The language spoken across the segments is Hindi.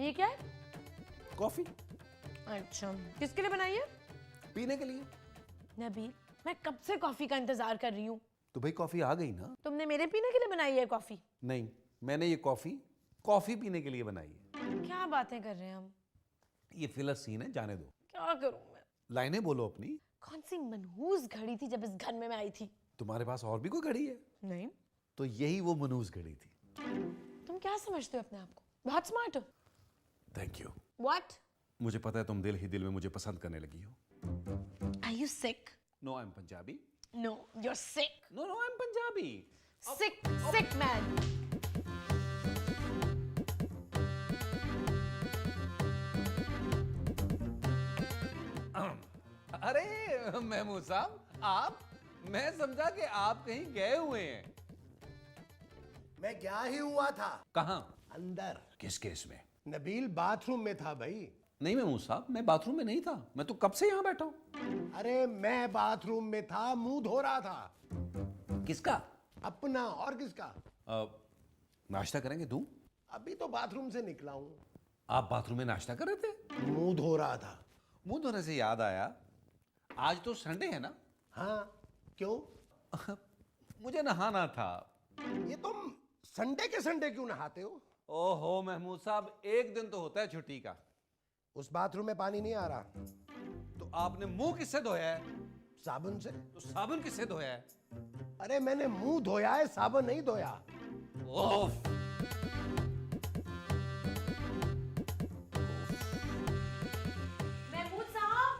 ये क्या है? कॉफी अच्छा, किसके लिए बनाई है? पीने के लिए। नबील, मैं कब से कॉफी का इंतजार कर रही हूँ। तो भाई कॉफी आ गई ना। तुमने मेरे पीने के लिए बनाई है कॉफी? नहीं, मैंने ये कॉफी पीने के लिए बनाई है। क्या बातें कर रहे हैं हम। ये फिलर सीन है, जाने दो। क्या करूं मैं? लाइनें बोलो अपनी। कौन सी मनहूस घड़ी थी जब इस घर में मैं आई थी? तुम्हारे पास और भी कोई घड़ी है? नहीं। तो यही वो मनहूस घड़ी थी। तुम क्या समझते हो अपने आप को? बहुत स्मार्ट हो। Thank you. व्हाट? मुझे पता है तुम दिल ही दिल में मुझे पसंद करने लगी हो। Are you sick? No, I am Punjabi. No, you are sick. No no, I am Punjabi. Sick, sick man. अरे महमूद साहब, आप, मैं समझा कि आप कहीं गए हुए हैं। मैं गया ही हुआ था। कहां? अंदर। किस केस में? नबील बाथरूम में था भाई। नहीं महमूद साहब, मैं बाथरूम में नहीं था, मैं तो कब से यहां बैठा हूं। अरे मैं बाथरूम में था, मुंह धो रहा था। किसका? अपना, और किसका? नाश्ता करेंगे? दूं? अभी तो बाथरूम से निकला हूं। आप बाथरूम में नाश्ता कर रहे थे? मुंह धो रहा था। मुंह धोने से याद आया, आज तो संडे है ना? हाँ, क्यों? मुझे नहाना था। ये तुम संडे के संडे क्यों नहाते हो? ओहो महमूद साहब, एक दिन तो होता है छुट्टी का। उस बाथरूम में पानी नहीं आ रहा। तो आपने मुंह किससे धोया है? साबुन से। तो साबुन किससे धोया है? अरे मैंने मुंह धोया है, साबुन नहीं धोया। ओह, महमूद साहब,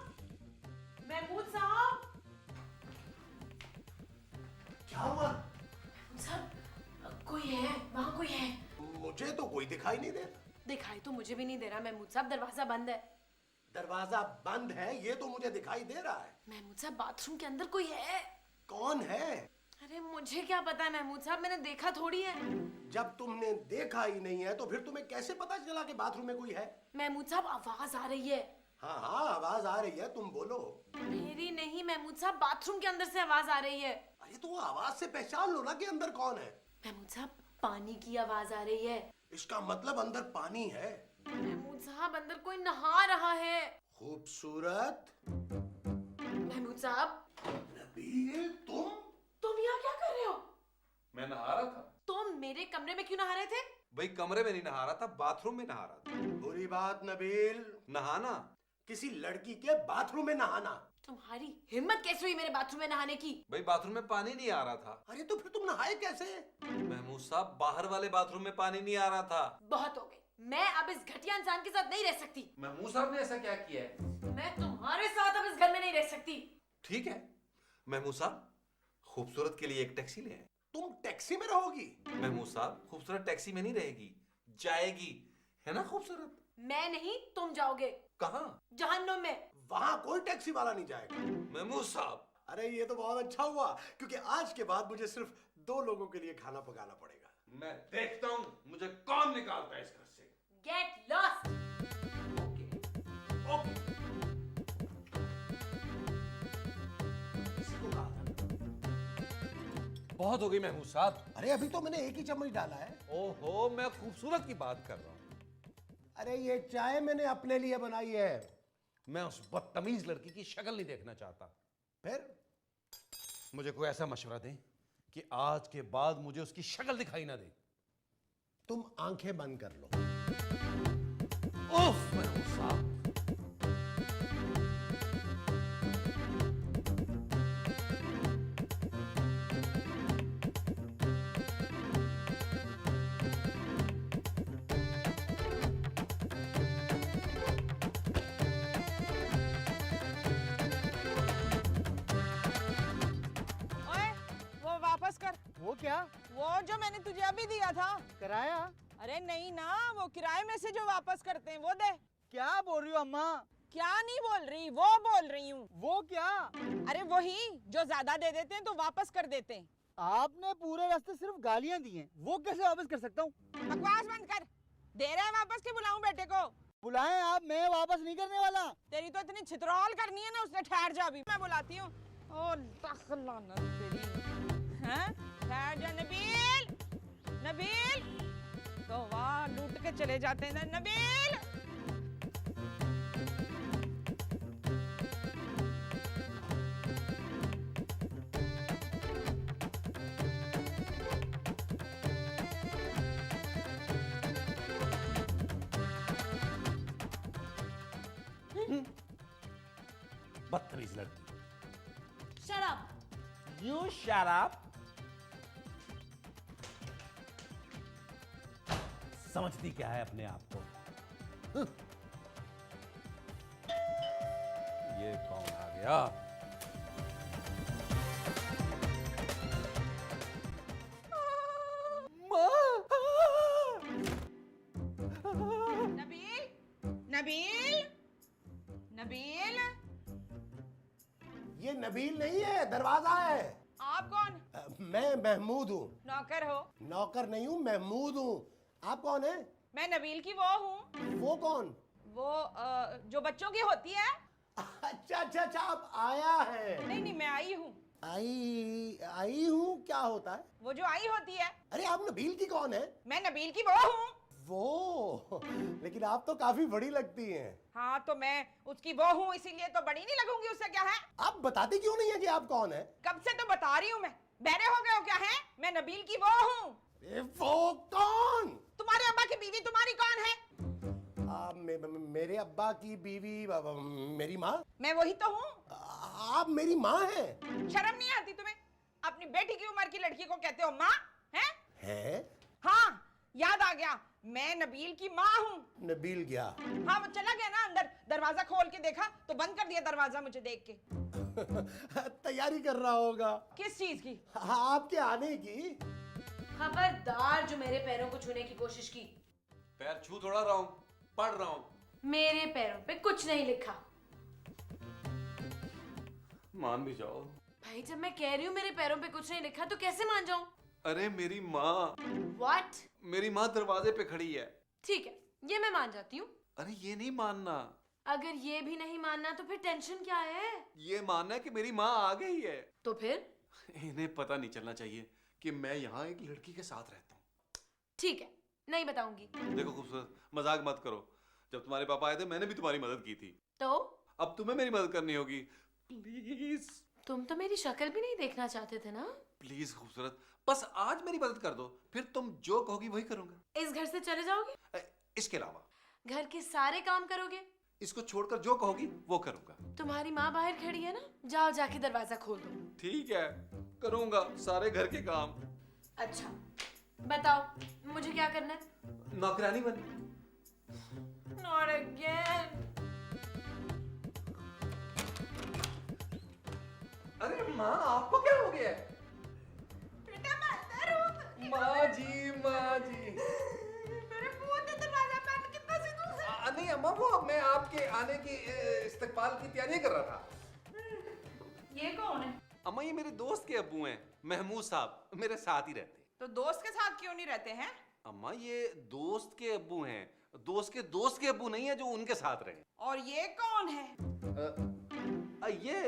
महमूद साहब। क्या हुआ? साहब, कोई है वहाँ? कोई है? मुझे तो कोई दिखाई नहीं दे रहा। दिखाई तो मुझे भी नहीं दे रहा महमूद साहब, दरवाजा बंद है। दरवाजा बंद है ये तो मुझे दिखाई दे रहा है। महमूद साहब, बाथरूम के अंदर कोई है। कौन है? अरे मुझे क्या पता है महमूद साहब, मैंने देखा थोड़ी है। जब तुमने देखा ही नहीं है तो फिर तुम्हें कैसे पता चला कि बाथरूम में कोई है? महमूद साहब, आवाज आ रही है। हाँ हाँ, आवाज आ रही है, तुम बोलो। मेरी नहीं महमूद साहब, बाथरूम के अंदर से आवाज आ रही है। अरे तो आवाज से पहचान लो ना कि अंदर कौन है। महमूद साहब, पानी की आवाज आ रही है। इसका मतलब अंदर पानी है। महमूद साहब, अंदर कोई नहा रहा है। खूबसूरत। महमूद साहब, नबील, तुम यहाँ क्या कर रहे हो? मैं नहा रहा था। तुम मेरे कमरे में क्यों नहा रहे थे? भाई कमरे में नहीं नहा रहा था, बाथरूम में नहा रहा था। बुरी बात नबील, नहाना? किसी लड़की के बाथरूम में नहाना। तुम्हारी हिम्मत कैसे हुई मेरे बाथरूम में नहाने की? भाई बाथरूम में पानी नहीं आ रहा था। अरे तो फिर तुम नहाए कैसे? महमूद साहब, बाहर वाले बाथरूम में पानी नहीं आ रहा था। बहुत हो गई, मैं अब इस घटिया इंसान के साथ नहीं रह सकती। महमूद साहब ने ऐसा क्या किया है? मैं तुम्हारे साथ अब इस घर में नहीं रह सकती। ठीक है महमूद साहब, खूबसूरत के लिए एक टैक्सी ले आए। तुम टैक्सी में रहोगी? महमूद साहब, खूबसूरत टैक्सी में नहीं रहेगी, जाएगी, है ना खूबसूरत? मैं नहीं, तुम जाओगे। कहां? जहन्नुम में। वहां कोई टैक्सी वाला नहीं जाएगा। महमूद साहब, अरे ये तो बहुत अच्छा हुआ, क्योंकि आज के बाद मुझे सिर्फ 2 लोगों के लिए खाना पकाना पड़ेगा। मैं देखता हूं मुझे कौन निकालता है इस घर से। Get lost. Okay okay. किसी को कहा था? बहुत हो गई महमूद साहब। अरे अभी तो मैंने एक ही चम्मच डाला है। ओहो, मैं खूबसूरत की बात कर रहा हूं। अरे ये चाय मैंने अपने लिए बनाई है। मैं उस बदतमीज लड़की की शक्ल नहीं देखना चाहता। फिर मुझे कोई ऐसा मशवरा दें कि आज के बाद मुझे उसकी शक्ल दिखाई ना दे। तुम आंखें बंद कर लो। ओफ महमूद साहब। वापस कर। वो क्या? वो जो मैंने तुझे अभी दिया था। कराया? अरे नहीं ना, वो किराए में से जो वापस करते हैं वो दे। क्या बोल रही हो अम्मा? क्या नहीं बोल रही, वो बोल रही हूँ। वो क्या? अरे वही जो ज्यादा दे देते हैं तो वापस कर देते हैं। आपने पूरे रास्ते सिर्फ गालियां दी हैं, वो कैसे वापस कर सकता हूँ? बकवास बंद कर। दे रहा है वापस के बुलाऊं बेटे को? बुलाएं आप, मैं वापस नहीं करने वाला। तेरी तो इतनी छितरौल करनी है ना, उसने ठहर जा, अभी मैं बुलाती हूँ। ओ लानत तेरी। हैं? ठहर जा नबील। नबील तो वाह, लूट के के चले जाते हैं। नबील, बदतमीज लड़की। Shut up. You shut up. समझती क्या है अपने आप को? हं। ये कौन आ गया? नबील, नबील, नबील, ये नबील नहीं है, दरवाजा है। आप कौन? मैं महमूद हूँ। नौकर हो? नौकर नहीं हूँ, महमूद हूँ। आप कौन है? मैं नबील की वो हूँ। वो कौन? वो जो बच्चों की होती है। अच्छा अच्छा अच्छा, आप आया है। नहीं नहीं, मैं आई हूँ। आई हूँ क्या होता है? वो जो आई होती है। अरे आप नबील की कौन है? मैं नबील की वो हूँ। वो लेकिन आप तो काफी बड़ी लगती हैं। हाँ तो मैं उसकी वो हूँ, इसीलिए तो बड़ी नहीं लगूंगी, उससे क्या है? आप बताती क्यों नहीं है कि आप कौन है? कब से तो बता रही हूँ मैं। बहरे हो गए हो क्या है? मैं नबील की वो हूँ। वो कौन? तुम्हारे अब्बा की बीवी तुम्हारी कौन है? मेरे अब्बा की बीवी मेरी माँ। मैं वही तो हूँ। आप मेरी माँ हैं? शर्म नहीं आती तुम्हें? अपनी बेटी की उम्र की लड़की को कहते हो माँ? है? हाँ, याद आ गया, मैं नबील की माँ हूँ। नबील गया? हाँ, वो चला गया ना अंदर। दरवाजा खोल के देखा तो बंद कर दिया दरवाजा मुझे देख के। तैयारी कर रहा होगा। किस चीज की? आपके आने की। खबरदार जो मेरे पैरों को छूने की कोशिश की। पैर छू थोड़ा रहा हूं, पढ़ रहा हूं। मेरे पैरों पे कुछ नहीं लिखा। मान भी जाओ। भाई जब मैं कह रही हूँ मेरे पैरों पे कुछ नहीं लिखा तो कैसे मान जाऊं? अरे मेरी माँ, What? मेरी माँ दरवाजे पे खड़ी है। ठीक है, ये मैं मान जाती हूँ। अरे ये नहीं मानना। अगर ये भी नहीं मानना तो फिर टेंशन क्या है? ये मानना है कि मेरी माँ आ गई है। तो फिर? इन्हें पता नहीं चलना चाहिए कि मैं यहाँ एक लड़की के साथ रहता हूँ। ठीक है, नहीं बताऊंगी। देखो खूबसूरत, मजाक मत करो। जब तुम्हारे पापा आए थे मैंने भी तुम्हारी मदद की थी। तो? अब तुम्हें मेरी मदद करनी होगी। प्लीज। तुम तो मेरी शक्ल भी नहीं देखना चाहते थे ना? प्लीज खूबसूरत, बस आज मेरी मदद कर दो, फिर तुम जो कहोगी वही करूंगा। इस घर से चले जाओगे? इसके अलावा घर के सारे काम करोगे? इसको छोड़कर जो कहोगी वो करूंगा। तुम्हारी माँ बाहर खड़ी है ना, जाओ जाके दरवाजा खोल दो। ठीक है, करूंगा सारे घर के काम। अच्छा, बताओ मुझे क्या करना है? नौकरानी बन। Not again. अरे माँ, आपको क्या हो गया? बेटा मैं अंदर हूँ। माँ जी, माँ जी। मेरे मुंह ने दरवाजा बंद कितना सी दूर से। नहीं अम्मा, वो मैं आपके आने की इस्तकबाल की तैयारी कर रहा था। ये कौन है? अम्मा ये मेरे दोस्त के अब्बू हैं, महमूद साहब, मेरे साथ ही रहते। तो दोस्त के साथ क्यों नहीं रहते हैं? अम्मा ये दोस्त के अब्बू हैं, दोस्त के अब्बू नहीं है जो उनके साथ रहे। और ये कौन है? ये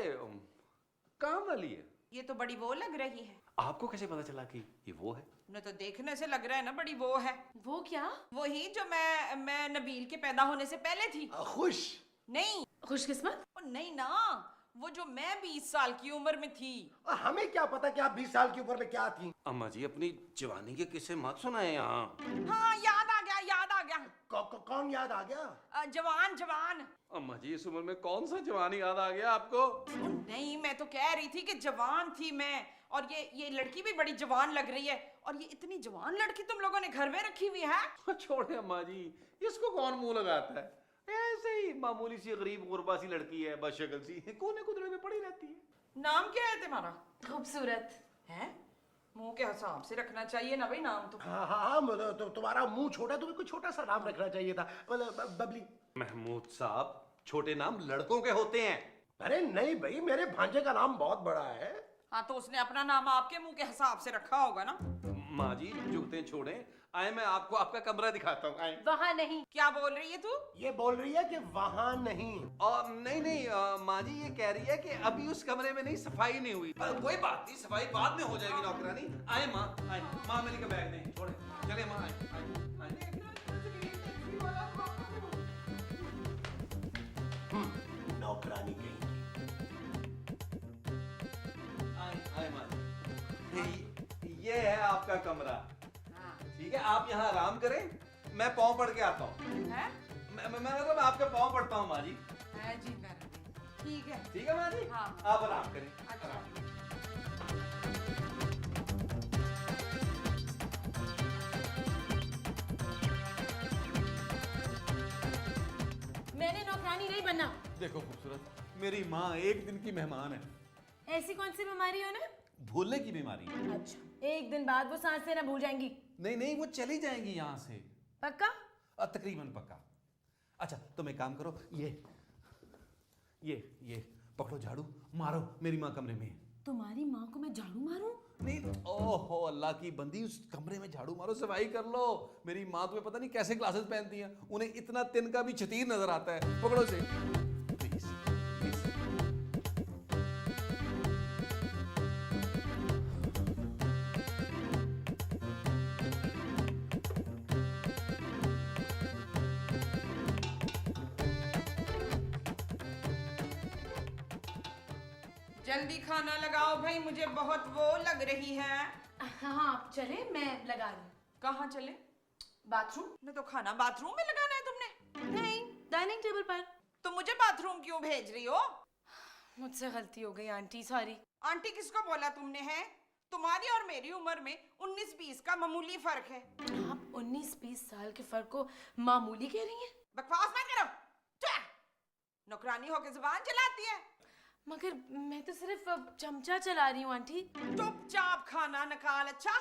काम वाली है। ये तो बड़ी वो लग रही है। आपको कैसे पता चला कि ये वो है? उन्हें तो देखने से लग रहा है ना बड़ी वो है। वो क्या? वही जो मैं नबील के पैदा होने से पहले थी। खुश? नहीं, खुशकिस्मत? ओ नहीं ना, वो जो मैं 20 साल की उम्र में थी। हमें क्या पता कि आप 20 साल की उम्र में क्या थी? अम्मा जी अपनी जवानी के किस्से मत सुनाए यहाँ। हाँ याद आ गया, याद आ गया। कौन याद आ गया? जवान जवान। अम्मा जी इस उम्र में कौन सा जवानी याद आ गया आपको? ओ नहीं, मैं तो कह रही थी कि जवान थी मैं, और ये लड़की भी बड़ी जवान लग रही है। और ये इतनी जवान लड़की तुम लोगों ने घर में रखी हुई है? छोड़े अम्मा जी, इसको कौन मुंह लगाता है? ऐसे ही मामूली सी गरीब गुरबा सी लड़की है, बस शक्ल सी कोने कुदरे में पड़ी रहती है। नाम क्या है तुम्हारा? खूबसूरत है? मुंह के हिसाब से रखना चाहिए ना भाई नाम तो। हाँ, तो तुम्हारा मुंह छोटा, तुम्हें कोई छोटा सा नाम रखना चाहिए था, मतलब बबली। महमूद साहब, छोटे नाम लड़कों के होते हैं। अरे नहीं भाई, मेरे भांजे का नाम बहुत बड़ा है। हाँ तो उसने अपना नाम आपके मुंह के हिसाब से रखा होगा ना। माँ जी जुगते छोड़े, आए मैं आपको आपका कमरा दिखाता हूँ। आए। वहाँ नहीं। क्या बोल रही है तू? ये बोल रही है कि वहाँ नहीं। और नहीं माँ जी ये कह रही है कि अभी उस कमरे में नहीं, सफाई नहीं हुई। कोई बात नहीं, सफाई बाद में हो जाएगी नौकरानी। आए माँ, आए माँ, मेरी का बैग नहीं छोड़े, चले माँ, आए। ये है आपका कमरा, हाँ ठीक है? आप यहाँ आराम करें, मैं पाँव पड़ के आता हूँ। है मैं मतलब आपके पाँव पड़ता हूँ माँ जी। है जी मैडम ठीक है ठीक है माँ जी? हाँ। आप आराम करें। अच्छा। आराम करें। मैंने नौकरानी नहीं बनना। देखो खूबसूरत, मेरी माँ एक दिन की मेहमान है। ऐसी कौन सी बीमारी है उन्हें? भूलने की बीमारी। अच्छा, एक दिन बाद वो सांस लेना भूल जाएंगी। नहीं नहीं, वो चली जाएंगी यहाँ से। पक्का? तकरीबन पक्का। अच्छा तुम एक काम करो, ये पकड़ो झाड़ू, मारो, मेरी माँ कमरे में है। तुम्हारी माँ को मैं झाड़ू मारूं? नहीं, ओहो अल्लाह की बंदी, उस कमरे में झाड़ू मारो, सफाई कर लो। मेरी माँ तुम्हें पता नहीं कैसे ग्लासेस पहनती हैं, उन्हें इतना तिनका भी छतीर नजर आता है। पकड़ो से प्लीज। जल्दी खाना लगाओ भाई, मुझे बहुत वो लग रही है। हाँ आप चले, मैं लगा रही हूँ। कहाँ चले? बाथरूम? मैं तो खाना बाथरूम में लगाना है तुमने। नहीं, डाइनिंग टेबल पर। तो मुझे बाथरूम क्यों भेज रही हो? मुझसे गलती हो गई आंटी, सॉरी। आंटी किसको बोला तुमने? है तुम्हारी और मेरी उम्र में 19-20 का मामूली फर्क है। आप 19-20 साल के फर्क को मामूली कह रही हैं? बकवास मत करो। क्या नौकरानी होकर जुबान चलाती है? मगर मैं तो सिर्फ चमचा चला रही हूँ आंटी। चुपचाप खाना निकाल। अच्छा,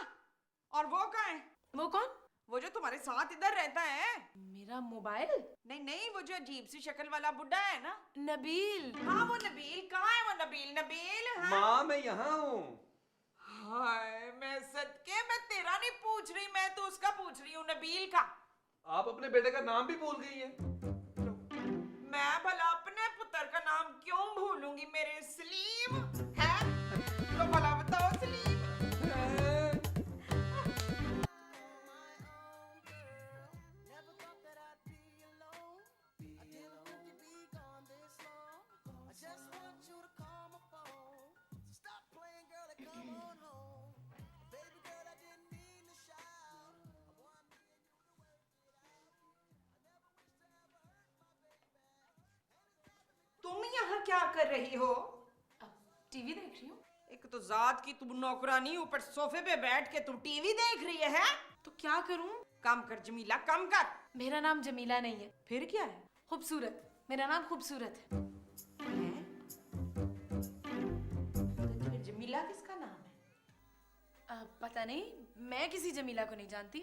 और वो कहाँ है? वो कौन? वो जो तुम्हारे साथ इधर रहता है। मेरा मोबाइल? नहीं नहीं, वो जो अजीब सी शक्ल वाला बुड्ढा है ना। नबील। हाँ वो नबील। कहाँ है वो नबील? नबील हाँ? माँ मैं यहाँ हूँ। हाय मैं सदके, मैं तेरा नहीं पूछ रही, मैं तो उसका पूछ रही हूँ, नबील का। आप अपने बेटे का नाम भी भूल गई हैं। मैं भला अपने पुत्र का नाम क्यों भूलूंगी? मेरे सलीम है तो भला बताओ सलीम। तुम यहाँ क्या कर रही हो? टीवी देख रही हूँ। एक तो जात की तुम नौकरानी, ऊपर सोफे पे बैठ के तुम टीवी देख रही है? तो क्या करूँ? काम कर जमीला, कम कर। मेरा नाम जमीला नहीं है। फिर क्या है? खूबसूरत। मेरा नाम खूबसूरत है। तो फिर जमीला किसका नाम है? पता नहीं, मैं किसी जमीला को नहीं जानती।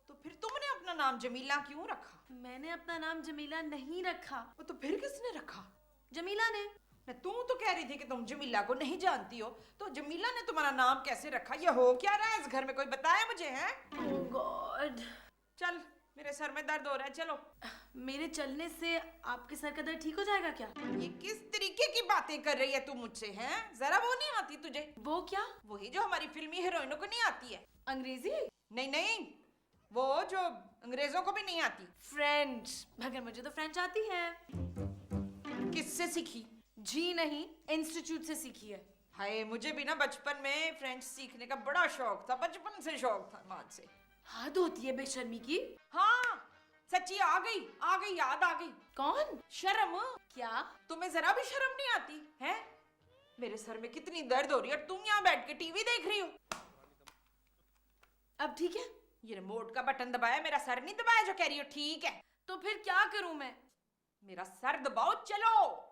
तो फिर तुमने अपना नाम जमीला क्यों रखा? मैंने अपना नाम जमीला नहीं रखा। वो तो फिर किसने रखा? जमीला ने। तू तो कह रही थी कि तुम जमीला को नहीं जानती हो, तो जमीला ने तुम्हारा नाम कैसे रखा? ये हो क्या रहा है इस घर में? कोई बताए मुझे? है ओह गॉड। चल, मेरे सर में दर्द हो रहा है, चलो। मेरे चलने से आपके सर का दर्द ठीक हो जाएगा क्या? ये किस तरीके की बातें कर रही है तू मुझसे? हैं जरा वो नहीं आती तुझे? वो क्या? वही जो हमारी फिल्मी हीरोइनों को नहीं आती है। अंग्रेजी? नहीं नहीं, वो जो अंग्रेजों को भी नहीं आती। फ्रेंच। मगर मुझे तो फ्रेंच आती है। किससे सीखी? जी नहीं, इंस्टीट्यूट से सीखी है। हाय, मुझे भी ना बचपन में फ्रेंच सीखने का बड़ा शौक था, बचपन से शौक था माँ से। हद होती है बेशर्मी की। हाँ सच्ची, आ गई याद आ गई। कौन? शर्म। क्या? तुम्हें जरा भी शर्म नहीं आती है? मेरे सर में कितनी दर्द हो रही है और तुम यहाँ बैठ के टीवी देख रही हो। अब ठीक है? ये रिमोट का बटन दबाया, मेरा सर नहीं दबाया जो कह रही हो ठीक है। तो फिर क्या करूं मैं? मेरा सर दबाओ, चलो।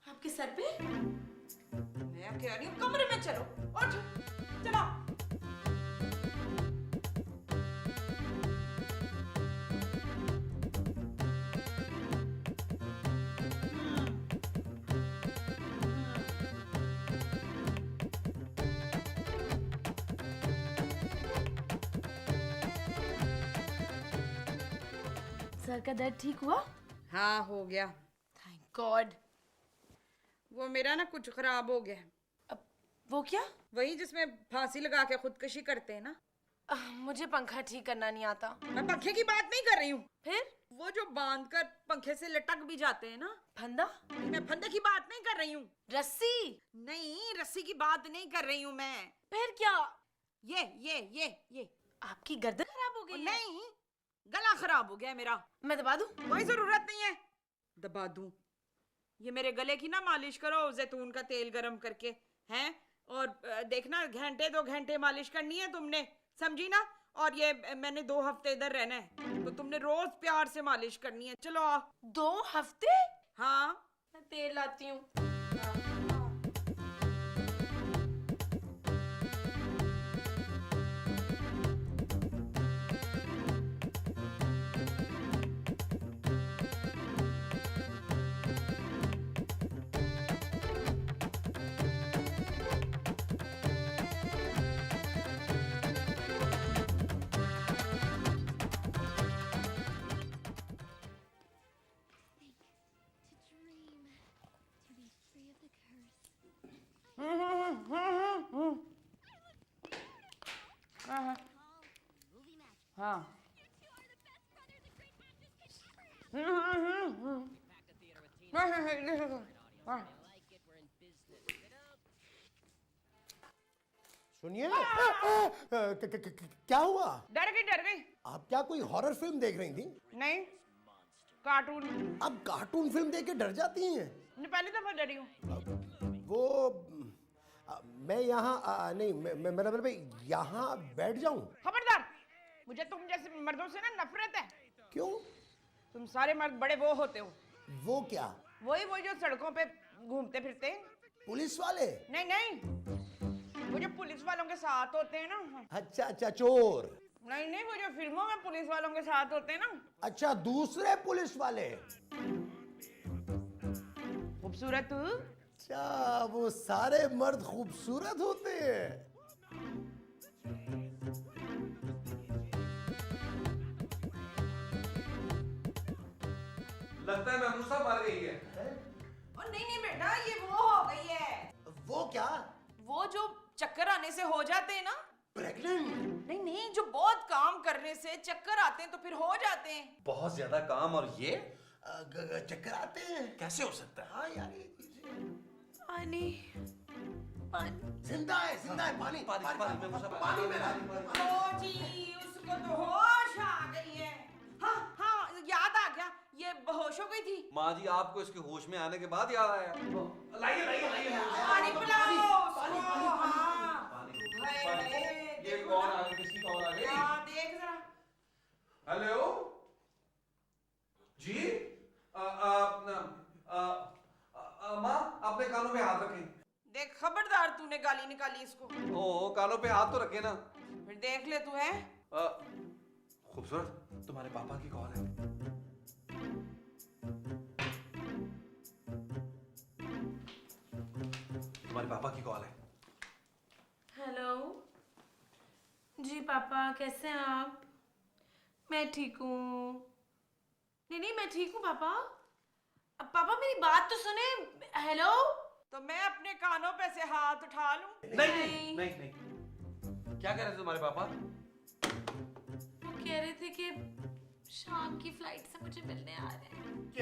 आपके सर पे? मैं कह रही हूँ कमरे में चलो, उठ, चलो। सर का दर्द ठीक हुआ? हाँ हो गया, थैंक गॉड। वो मेरा ना कुछ खराब हो गया है। अब वो क्या? वही जिसमें फांसी लगा के खुदकुशी करते हैं ना। मुझे पंखा ठीक करना नहीं आता। मैं पंखे की बात नहीं कर रही हूँ। फिर? वो जो बांध कर पंखे से लटक भी जाते हैं ना। फंदा? मैं फंदे की बात नहीं कर रही हूँ। रस्सी? नहीं, रस्सी की बात नहीं कर रही हूँ मैं। फिर क्या? ये आपकी गर्दन खराब हो गई है? नहीं, गला खराब हो गया है मेरा। मैं दबा दूं? कोई जरूरत नहीं है, दबा दूं। ये मेरे गले की ना मालिश करो जैतून का तेल गरम करके, हैं? और देखना घंटे 2 घंटे मालिश करनी है तुमने, समझी ना? और ये मैंने 2 हफ्ते इधर रहना है, तो तुमने रोज प्यार से मालिश करनी है। चलो आ। 2 हफ्ते? हाँ, मैं तेल लाती हूँ। हाँ। सुनिए, क्या हुआ? डर गई। आप क्या कोई हॉरर फिल्म देख रही थी? नहीं, कार्टून। आप कार्टून फिल्म देख के डर जाती हैं? मैं पहली दफा डरी हूँ। वो मैं यहाँ नहीं, मेरा मतलब यहाँ बैठ जाऊं? खबरदार, मुझे तुम जैसे मर्दों से ना नफरत है। क्यों? तुम सारे मर्द बड़े वो होते हो। वो क्या? वही जो सड़कों पे घूमते फिरते हैं। पुलिस वाले? नहीं, वो जो पुलिस वालों के साथ होते हैं ना। अच्छा, चोर? नहीं, वो जो फिल्मों में पुलिस वालों के साथ होते हैं ना। अच्छा, दूसरे पुलिस वाले। खूबसूरत। अच्छा, वो सारे मर्द खूबसूरत होते हैं? लगता है महमूसा मर गई है। और नहीं बेटा, ये वो हो गई है। वो क्या? वो जो चक्कर आने से हो जाते हैं ना। प्रेग्नेंट? नहीं, जो बहुत काम करने से चक्कर आते हैं तो फिर हो जाते हैं। बहुत ज्यादा काम और ये चक्कर आते हैं? कैसे हो सकता है? हाँ यार, पानी। जिंदा है पानी पानी मेरा। ओ जी, उसको तो होश आ गई है। हाँ, याद आ गया, ये बेहोश हो गई थी। माँ जी, आपको इसके होश में आने के बाद याद आया? लाइए पानी पिलाओ उसको। हाँ। ये कौन आ गई? किसकी कॉल आ गई? हाँ, देख जरा। हेलो जी। माँ, अपने कानों पे हाथ रखें। देख, खबरदार, तूने गाली निकाली इसको। ओ, कानों पे हाथ तो रखे ना। फिर देख ले तू है। खूबसूरत, तुम्हारे पापा की कॉल है। तुम्हारे पापा की कॉल है। हेलो जी पापा, कैसे हैं आप? मैं ठीक हूँ। नहीं, मैं ठीक हूँ पापा। अब पापा मेरी बात तो सुने। हेलो। तो मैं अपने कानों पे से हाथ उठा लूं? नहीं। क्या कह रहे थे तुम्हारे पापा? वो कह रहे थे कि शाम की फ्लाइट से मुझे मिलने आ रहे हैं।